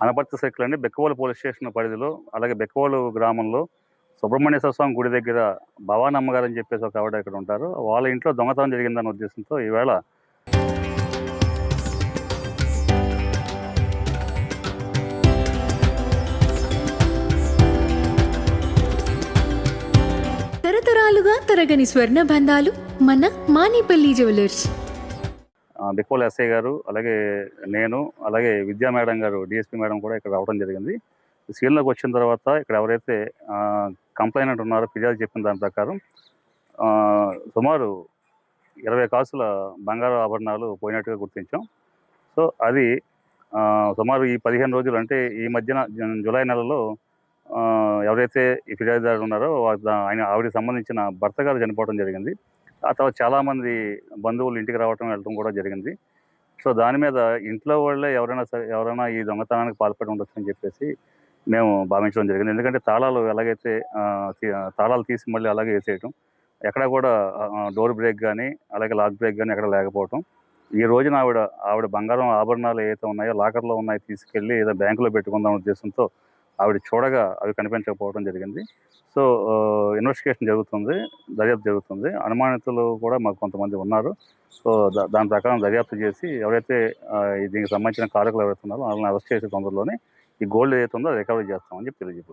Anaparthi circle అండి. Bikkavolu police station పరిధిలో, అలాగే బెక్కవోలు గ్రామంలో సుబ్రహ్మణ్యేశ్వర స్వామి గుడి దగ్గర భవానమ్మ గారు అని చెప్పేసి ఒక ఆవిడ ఇక్కడ ఉంటారు. వాళ్ళ ఇంట్లో దొంగతనం జరిగిందన్న ఉద్దేశంతో ఈవేళ తరతరాలుగా తరగని స్వర్ణ బంధాలు మన మానేపల్లి జ్యువెలర్స్. బెక్కవోలు ఎస్ఐ గారు, అలాగే నేను, అలాగే విద్యా మేడం గారు, డిఎస్పీ మేడం కూడా ఇక్కడ రావడం జరిగింది. సీన్లోకి వచ్చిన తర్వాత ఇక్కడ ఎవరైతే కంప్లైనెంట్ ఉన్నారో ఫిర్యాదు చెప్పిన దాని ప్రకారం సుమారు 20 కాసుల బంగారు ఆభరణాలు పోయినట్టుగా గుర్తించాం. సో అది సుమారు ఈ 15 రోజులు, అంటే ఈ మధ్యన జూలై నెలలో ఎవరైతే ఈ ఫిర్యాదుదారు ఉన్నారో ఆవిడకి సంబంధించిన భర్త గారు చనిపోవడం జరిగింది. ఆ తర్వాత చాలామంది బంధువులు ఇంటికి రావటం వెళ్ళటం కూడా జరిగింది. సో దాని మీద ఇంట్లో వాళ్ళే ఎవరైనా ఈ దొంగతనానికి పాల్పడి ఉండొచ్చు అని చెప్పేసి మేము భావించడం జరిగింది. ఎందుకంటే తాళాలు ఎలాగైతే తాళాలు తీసి మళ్ళీ అలాగే వేసేయటం, ఎక్కడా కూడా డోర్ బ్రేక్ కానీ, అలాగే లాక్ బ్రేక్ కానీ ఎక్కడ లేకపోవటం. ఈ రోజున ఆవిడ బంగారం ఆభరణాలు ఏవైతే ఉన్నాయో లాకర్లో ఉన్నాయి తీసుకెళ్ళి ఏదో బ్యాంకులో పెట్టుకుందాం ఉద్దేశంతో ఆవిడ చూడగా అవి కనిపించకపోవడం జరిగింది. సో ఇన్వెస్టిగేషన్ జరుగుతుంది, దర్యాప్తు జరుగుతుంది. అనుమానితులు కూడా మాకు కొంతమంది ఉన్నారు. సో దాని ప్రకారం దర్యాప్తు చేసి ఎవరైతే దీనికి సంబంధించిన కారకులు ఎవరైతే ఉన్నారో వాళ్ళని అరెస్ట్ చేసే తొందరలోనే ఈ గోల్డ్ ఏదైతే ఉందో అది రికవరీ చేస్తామని చెప్పి తెలియజేస్తాం.